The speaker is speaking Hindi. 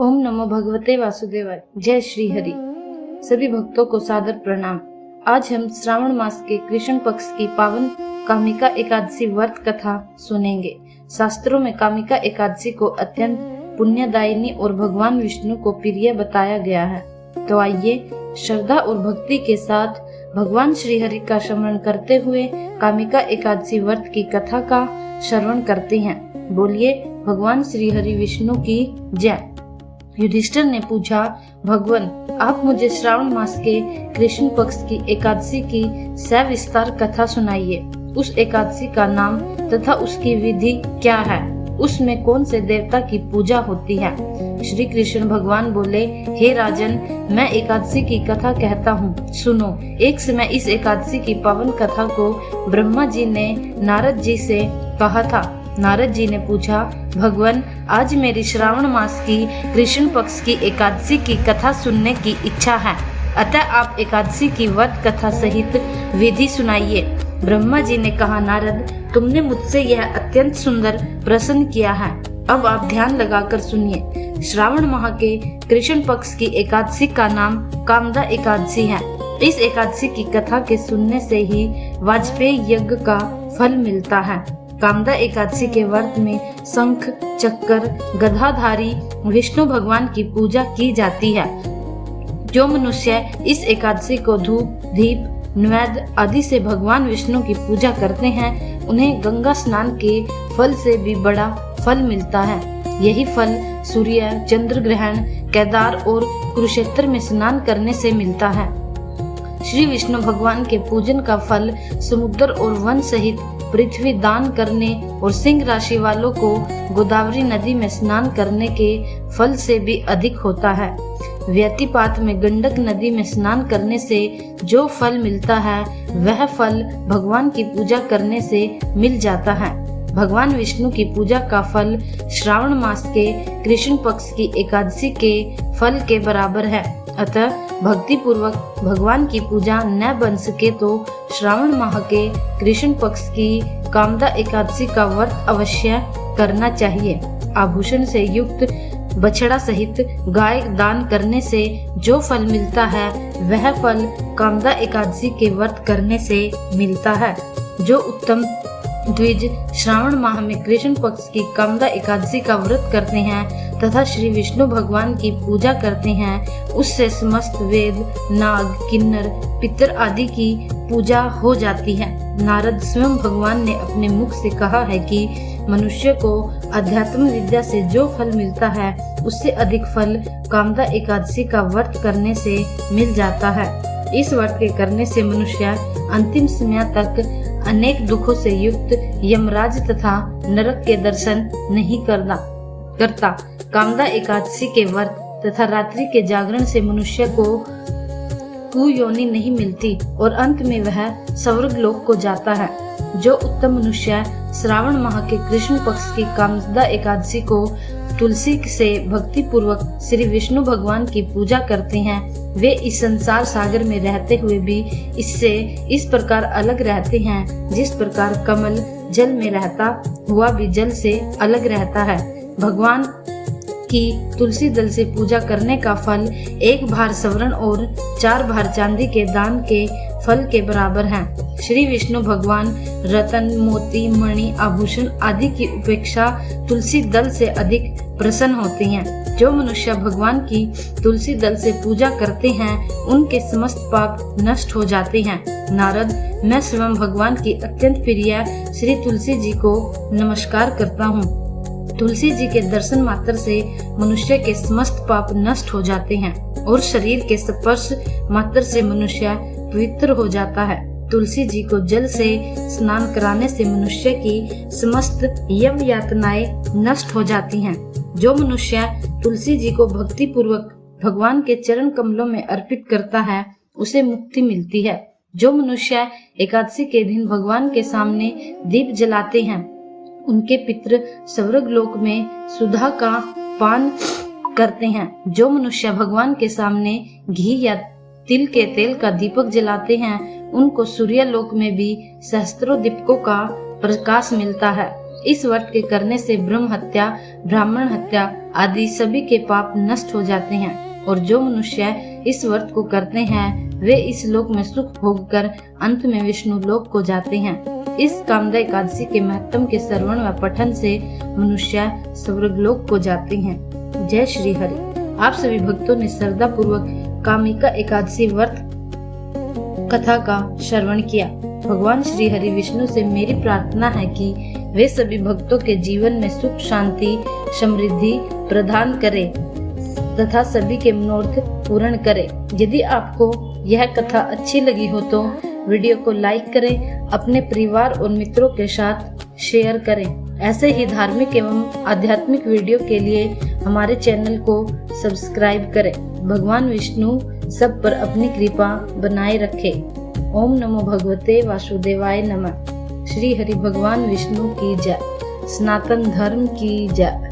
ओम नमो भगवते वासुदेवाय। जय श्री हरि। सभी भक्तों को सादर प्रणाम। आज हम श्रावण मास के कृष्ण पक्ष की पावन कामिका एकादशी व्रत कथा सुनेंगे। शास्त्रों में कामिका एकादशी को अत्यंत पुण्यदायिनी और भगवान विष्णु को प्रिय बताया गया है। तो आइए श्रद्धा और भक्ति के साथ भगवान श्री हरि का स्मरण करते हुए कामिका एकादशी व्रत की कथा का श्रवण करते हैं। बोलिए भगवान श्री हरि विष्णु की जय। युधिष्ठिर ने पूछा, भगवान आप मुझे श्रावण मास के कृष्ण पक्ष की एकादशी की सविस्तार कथा सुनाइए। उस एकादशी का नाम तथा उसकी विधि क्या है? उसमें कौन से देवता की पूजा होती है? श्री कृष्ण भगवान बोले, हे राजन, मैं एकादशी की कथा कहता हूँ, सुनो। एक समय इस एकादशी की पावन कथा को ब्रह्मा जी ने नारद जी से कहा था। नारद जी ने पूछा, भगवान आज मेरी श्रावण मास की कृष्ण पक्ष की एकादशी की कथा सुनने की इच्छा है, अतः आप एकादशी की व्रत कथा सहित विधि सुनाइए। ब्रह्मा जी ने कहा, नारद तुमने मुझसे यह अत्यंत सुंदर प्रश्न किया है। अब आप ध्यान लगाकर सुनिए। श्रावण माह के कृष्ण पक्ष की एकादशी का नाम कामदा एकादशी है। इस एकादशी की कथा के सुनने से ही वाजपेयी यज्ञ का फल मिलता है। कामदा एकादशी के व्रत में शंख चक्कर गधाधारी विष्णु भगवान की पूजा की जाती है। जो मनुष्य इस एकादशी को धूप दीप नैवेद्य आदि से भगवान विष्णु की पूजा करते हैं, उन्हें गंगा स्नान के फल से भी बड़ा फल मिलता है। यही फल सूर्य चंद्र ग्रहण केदार और कुरुक्षेत्र में स्नान करने से मिलता है। श्री विष्णु भगवान के पूजन का फल समुद्र और वन सहित पृथ्वी दान करने और सिंह राशि वालों को गोदावरी नदी में स्नान करने के फल से भी अधिक होता है। व्यतिपात में गंडक नदी में स्नान करने से जो फल मिलता है, वह फल भगवान की पूजा करने से मिल जाता है। भगवान विष्णु की पूजा का फल श्रावण मास के कृष्ण पक्ष की एकादशी के फल के बराबर है। अतः भक्ति पूर्वक भगवान की पूजा न बन सके तो श्रावण माह के कृष्ण पक्ष की कामदा एकादशी का व्रत अवश्य करना चाहिए। आभूषण से युक्त बछड़ा सहित गाय दान करने से जो फल मिलता है, वह फल कामदा एकादशी के व्रत करने से मिलता है। जो उत्तम द्विज श्रावण माह में कृष्ण पक्ष की कामदा एकादशी का व्रत करते हैं तथा श्री विष्णु भगवान की पूजा करते हैं, उससे समस्त वेद नाग किन्नर पितर आदि की पूजा हो जाती है। नारद स्वयं भगवान ने अपने मुख से कहा है कि मनुष्य को अध्यात्म विद्या से जो फल मिलता है, उससे अधिक फल कामदा एकादशी का व्रत करने से मिल जाता है। इस व्रत के करने से मनुष्य अंतिम समय तक अनेक दुखों से युक्त यमराज तथा नरक के दर्शन नहीं करता। कामदा एकादशी के व्रत तथा रात्रि के जागरण से मनुष्य को कुयोनि नहीं मिलती और अंत में वह स्वर्ग लोक को जाता है। जो उत्तम मनुष्य श्रावण माह के कृष्ण पक्ष की कामदा एकादशी को तुलसी से भक्ति पूर्वक श्री विष्णु भगवान की पूजा करते हैं, वे इस संसार सागर में रहते हुए भी इससे इस प्रकार अलग रहते हैं, जिस प्रकार कमल जल में रहता हुआ भी जल से अलग रहता है। भगवान की तुलसी दल से पूजा करने का फल 1 भार स्वर्ण और 4 भार चांदी के दान के फल के बराबर है। श्री विष्णु भगवान रतन मोती मणि आभूषण आदि की उपेक्षा तुलसी दल से अधिक प्रसन्न होते हैं। जो मनुष्य भगवान की तुलसी दल से पूजा करते हैं, उनके समस्त पाप नष्ट हो जाते हैं। नारद, मैं स्वयं भगवान की अत्यंत प्रिय श्री तुलसी जी को नमस्कार करता हूँ। तुलसी जी के दर्शन मात्र से मनुष्य के समस्त पाप नष्ट हो जाते हैं और शरीर के स्पर्श मात्र से मनुष्य पवित्र हो जाता है। तुलसी जी को जल से स्नान कराने से मनुष्य की समस्त यम यातनाएं नष्ट हो जाती हैं। जो मनुष्य तुलसी जी को भक्ति पूर्वक भगवान के चरण कमलों में अर्पित करता है, उसे मुक्ति मिलती है। जो मनुष्य एकादशी के दिन भगवान के सामने दीप जलाते हैं, उनके पितृ स्वर्ग लोक में सुधा का पान करते हैं। जो मनुष्य भगवान के सामने घी या तिल के तेल का दीपक जलाते हैं, उनको सूर्य लोक में भी सहस्त्रों दीपकों का प्रकाश मिलता है। इस व्रत के करने से ब्रह्म हत्या, ब्राह्मण हत्या आदि सभी के पाप नष्ट हो जाते हैं और जो मनुष्य इस व्रत को करते हैं वे इस लोक में सुख भोग कर अंत में विष्णु लोक को जाते हैं। इस कामदा एकादशी के महत्व के श्रवण व पठन से मनुष्य स्वर्गलोक को जाते हैं। जय श्री हरि। आप सभी भक्तों ने श्रद्धा पूर्वक कामिका एकादशी व्रत कथा का श्रवण किया। भगवान श्री हरि विष्णु से मेरी प्रार्थना है कि वे सभी भक्तों के जीवन में सुख, शांति, समृद्धि प्रदान करे तथा सभी के मनोरथ पूर्ण करे। यदि आपको यह कथा अच्छी लगी हो तो वीडियो को लाइक करें, अपने परिवार और मित्रों के साथ शेयर करें। ऐसे ही धार्मिक एवं आध्यात्मिक वीडियो के लिए हमारे चैनल को सब्सक्राइब करें। भगवान विष्णु सब पर अपनी कृपा बनाए रखे। ओम नमो भगवते वासुदेवाय नमः। श्री हरि भगवान विष्णु की जय। सनातन धर्म की जय।